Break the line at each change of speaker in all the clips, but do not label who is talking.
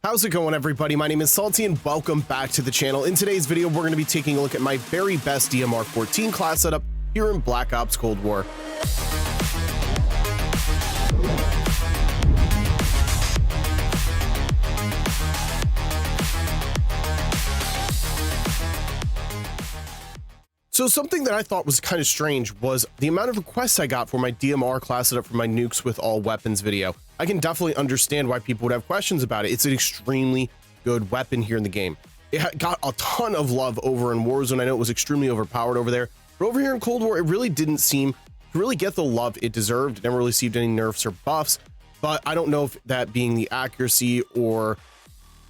How's it going, everybody? My name is Salty and welcome back to the channel. In today's video, we're going to be taking a look at my very best DMR 14 class setup here in Black Ops Cold War. So something that I thought was kind of strange was the amount of requests I got for my DMR class setup for my nukes with all weapons video. I can definitely understand why people would have questions about it. It's an extremely good weapon here in the game. It got a ton of love over in Warzone. I know it was extremely overpowered over there, but over here in Cold War, it really didn't seem to really get the love it deserved. It never received any nerfs or buffs, but I don't know if that being the accuracy or,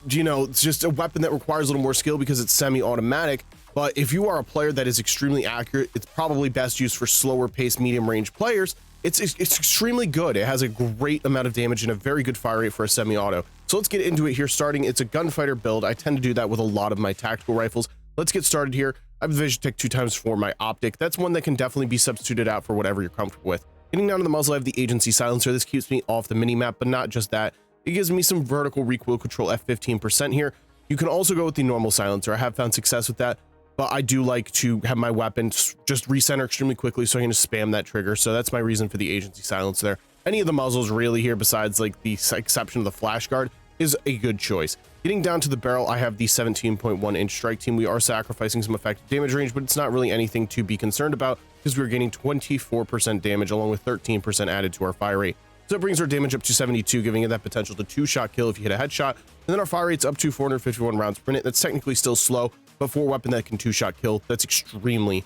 you know, it's just a weapon that requires a little more skill because it's semi-automatic. But if you are a player that is extremely accurate, it's probably best used for slower paced medium range players. It's extremely good. It has a great amount of damage and a very good fire rate for a semi-auto. So let's get into it here. Starting, it's a gunfighter build. I tend to do that with a lot of my tactical rifles. Let's get started here. I have the Vision Tech 2x for my optic. That's one that can definitely be substituted out for whatever you're comfortable with. Getting down to the muzzle, I have the agency silencer. This keeps me off the mini map, but not just that. It gives me some vertical recoil control at 15% here. You can also go with the normal silencer. I have found success with that, but I do like to have my weapon just recenter extremely quickly so I can just spam that trigger. So that's my reason for the agency silence there. Any of the muzzles really here, besides like the exception of the flash guard, is a good choice. Getting down to the barrel, I have the 17.1 inch strike team. We are sacrificing some effective damage range, but it's not really anything to be concerned about because we're getting 24% damage along with 13% added to our fire rate. So it brings our damage up to 72, giving it that potential to two-shot kill if you hit a headshot. And then our fire rate's up to 451 rounds per minute. That's technically still slow, but for a weapon that can two-shot kill, that's extremely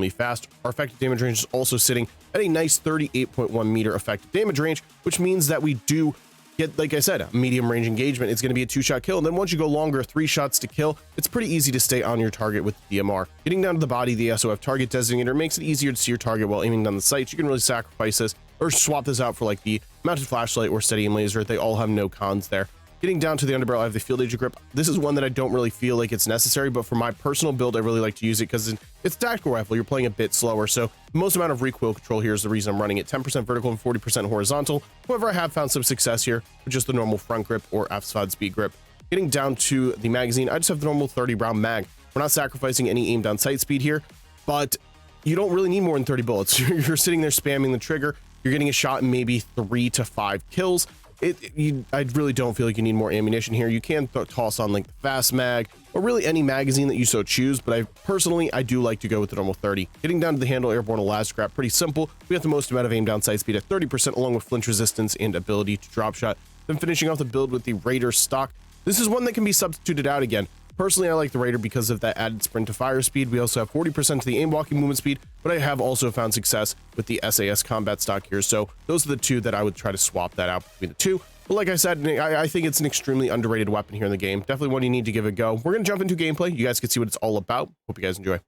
fast. Our effective damage range is also sitting at a nice 38.1 meter effective damage range, which means that we do get, like I said, a medium range engagement. It's going to be a two-shot kill. And then once you go longer, 3 shots to kill, it's pretty easy to stay on your target with the DMR. Getting down to the body, the SOF target designator makes it easier to see your target while aiming down the sights. You can really sacrifice this or swap this out for like the mounted flashlight or steady aim laser. They all have no cons there. Getting down to the underbarrel, I have the field agent grip. This is one that I don't really feel like it's necessary, but for my personal build, I really like to use it because it's tactical rifle. You're playing a bit slower, so the most amount of recoil control here is the reason I'm running it. 10% vertical and 40% horizontal. However, I have found some success here with just the normal front grip or FSFOD speed grip. Getting down to the magazine, I just have the normal 30 round mag. We're not sacrificing any aim down sight speed here, but you don't really need more than 30 bullets. You're sitting there spamming the trigger. You're getting a shot in maybe 3 to 5 kills. I really don't feel like you need more ammunition here. You can toss on like the fast mag or really any magazine that you so choose, but I do like to go with the normal 30. Getting down to the handle, airborne elastic wrap, pretty simple. We have the most amount of aim down sight speed at 30% along with flinch resistance and ability to drop shot. Then finishing off the build with the Raider stock. This is one that can be substituted out again. Personally, I like the Raider because of that added sprint to fire speed. We also have 40% to the aim walking movement speed, but I have also found success with the SAS combat stock here. So those are the two that I would try to swap that out between the two. But like I said, I think it's an extremely underrated weapon here in the game. Definitely one you need to give a go. We're going to jump into gameplay. You guys can see what it's all about. Hope you guys enjoy.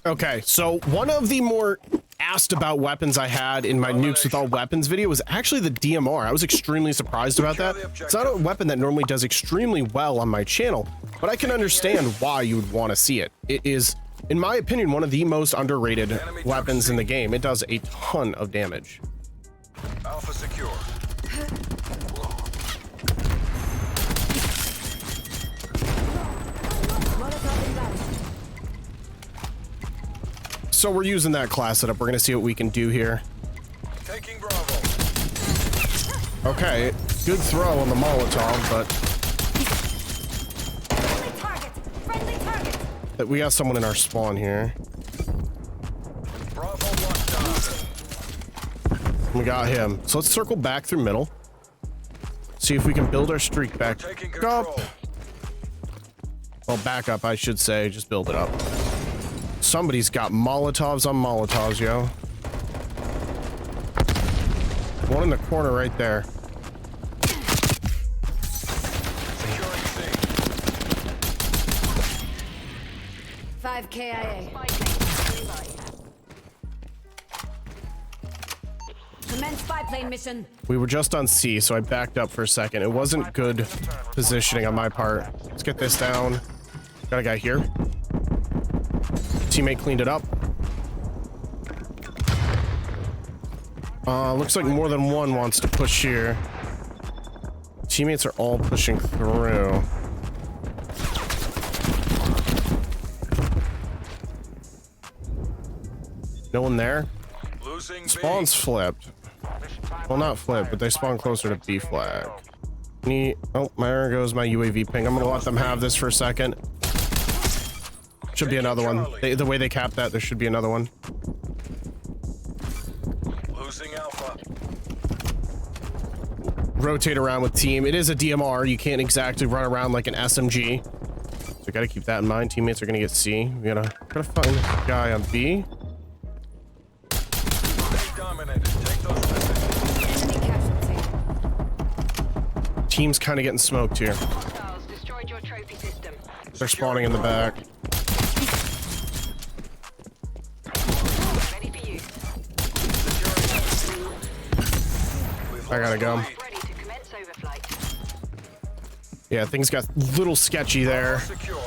Okay, so one of the more asked about weapons I had in my nukes with all weapons video was actually the DMR. I was extremely surprised about that. It's not a weapon that normally does extremely well on my channel, but I can understand why you would want to see it. It is, in my opinion, one of the most underrated weapons in the game. It does a ton of damage.
Alpha secure.
So we're using that class setup. We're going to see what we can do here.
Taking Bravo.
Okay, good throw on the Molotov,
Friendly target.
but we got someone in our spawn here.
Bravo locked down.
We got him. So let's circle back through middle. See if we can build our streak back
Taking
up.
control.
Well, back up, I should say. Just build it up. Somebody's got Molotovs on Molotovs, yo. One in the corner right there.
Securing C.
5 KIA. Commence spy plane mission.
We were just on C, so I backed up for a second. It wasn't good positioning on my part. Let's get this down. Got a guy here. Teammate cleaned it up. Looks like more than one wants to push here. Teammates are all pushing through. No one there?
Losing
Spawn's flipped. Well, not flipped, but they spawn closer to B flag. Oh, there goes my UAV ping. I'm gonna let them have this for a second. Should be another one. The way they capped that, there should be another one.
Losing Alpha.
Rotate around with team. It is a DMR. You can't exactly run around like an SMG. So gotta keep that in mind. Teammates are gonna get C. We gotta find this guy on B.
Dominated. Take those messages.
Enemy casualty.
Team's kind of getting smoked here.
Hostiles destroyed your trophy system.
They're spawning in the back.
Ready for you.
I gotta go.
Ready to commence overflight.
Yeah, things got a little sketchy there.
Secure.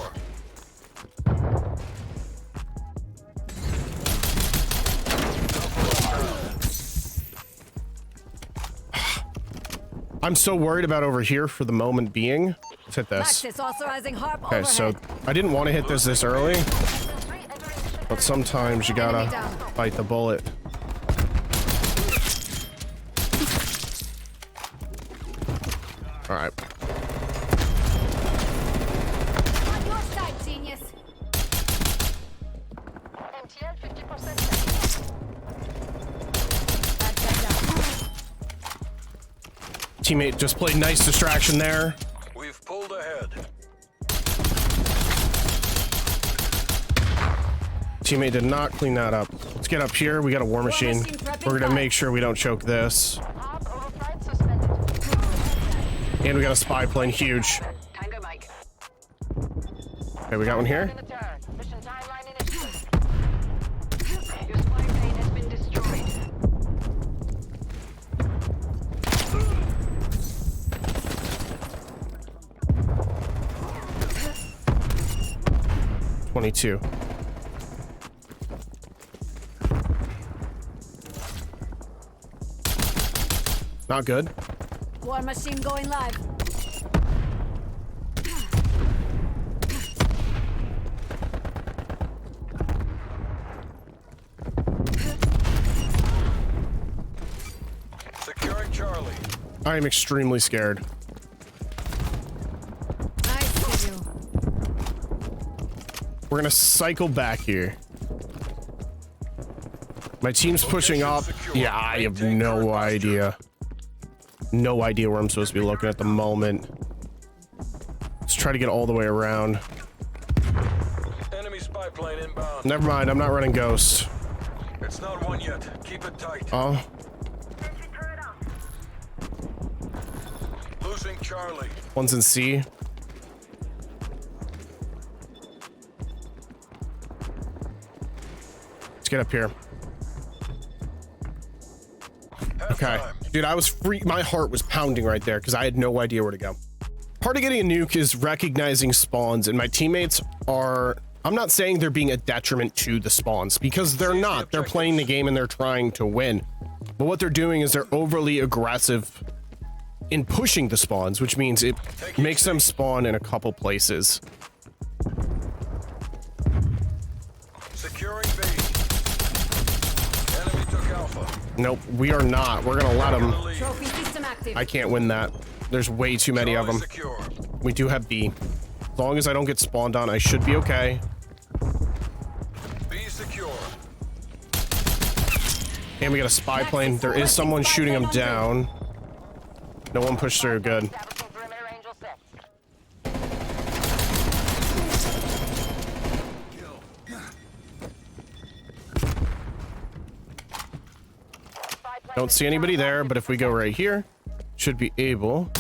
I'm so worried about over here for the moment being. Let's hit this.
Axis authorizing harp
Okay, so
overhead.
I didn't want to hit this early, but sometimes you gotta bite the bullet. All right.
On your side, genius.
MTL 50%.
Bad guy down.
Teammate just played nice distraction there.
We've pulled ahead.
Teammate did not clean that up. Let's get up here. We got a war machine. We're gonna make sure we don't choke this.
Hub overflight suspended.
And we got a spy plane, huge.
Tango Mike.
Okay, we got one here.
In the turn. Mission timeline initiative. Your spy plane has been destroyed.
.22. Not good.
War machine going live.
Securing Charlie.
I am extremely scared.
I see you.
We're gonna cycle back here. My team's pushing up. Yeah, I have no idea. No idea where I'm supposed to be looking at the moment. Let's try to get all the way around.
Enemy spy plane inbound.
Never mind, I'm not running Ghost.
It's not one yet. Keep it tight.
Oh,
Losing Charlie.
one's in C. Let's get up here. Okay. Dude, I was free. My heart was pounding right there because I had no idea where to go. Part of getting a nuke is recognizing spawns, and my teammates are... I'm not saying they're being a detriment to the spawns, because they're not. They're playing the game and they're trying to win. But what they're doing is they're overly aggressive in pushing the spawns, which means it makes them spawn in a couple places.
Securing B. Enemy took Alpha.
Nope, we are not. We're gonna let them.
Trophy system active.
I can't win that. There's way too many of them.
Secure.
We do have B. As long as I don't get spawned on, I should be okay.
B secure.
And we got a spy plane. There is someone shooting him down. No one pushed through. Good.
Establishing perimeter angel set. Spy plane
Don't see anybody there, but if we go right here, should be able.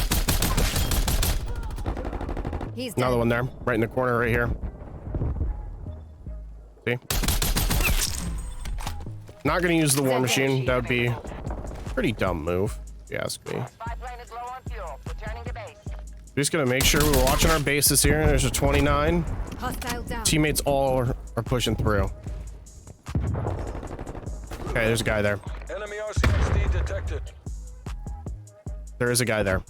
He's
Another
dead.
one there, right in the corner right here. See? Not gonna use the war machine. That would be a pretty dumb move, if you ask me.
Spy plane is low on fuel. Returning to base.
Just gonna make sure we're watching our bases here. There's a 29.
Hostile down.
Teammates all are pushing through. Okay, there's a guy there.
Enemy RCXD detected.
There is a guy there.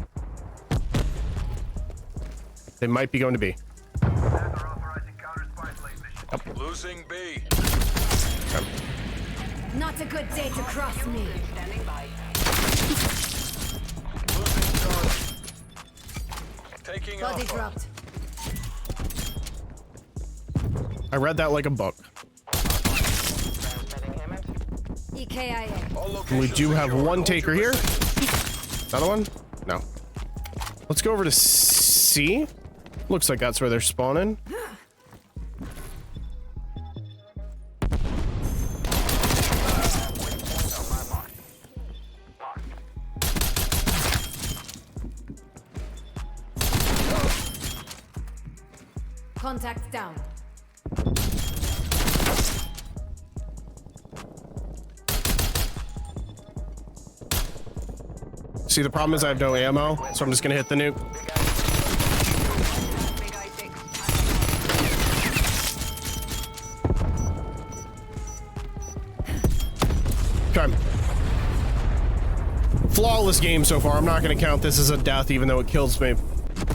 They might be going to B.
Losing B.
Okay.
Not a good day to cross me.
Standing by.
Losing Charlie. Taking
Body
Alpha.
dropped.
I read that like a book.
Transmitting image.
EKIA.
All
We
locations
do have
secure.
one
Hold
taker
your
here.
position.
Another one? No. Let's go over to C. Looks like that's where they're spawning.
Contact down.
See, the problem is I have no ammo, so I'm just gonna hit the nuke.
Big I6.
Okay. Flawless game so far. I'm not gonna count this as a death, even though it kills me.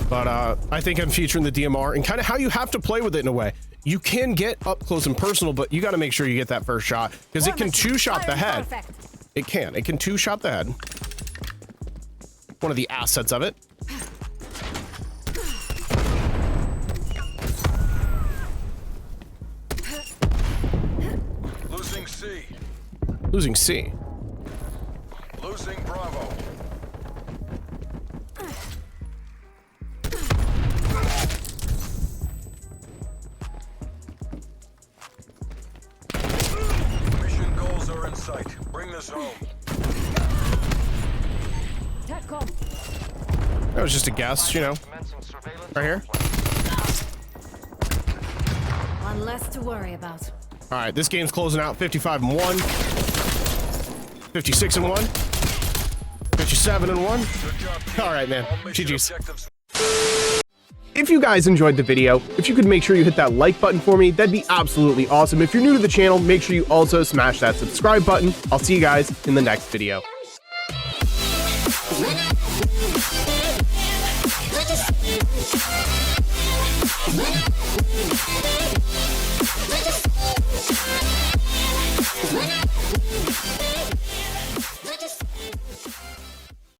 But I think I'm featuring the DMR and kind of how you have to play with it in a way. You can get up close and personal, but you got to make sure you get that first shot because it can two-shot the head. It can two-shot the head. One of the assets of it.
Losing C.
Losing C.
Losing Bravo. Mission goals are in sight. Bring this home.
TACCOM.
That was just a guess, you know. Right here.
One less to worry about.
All right, this game's closing out 55-1, 56-1, 57-1.
Good job, team.
All right, man.
All mission
GG's.
objectives.
If you guys enjoyed the video, if you could make sure you hit that like button for me, that'd be absolutely awesome. If you're new to the channel, make sure you also smash that subscribe button. I'll see you guys in the next video.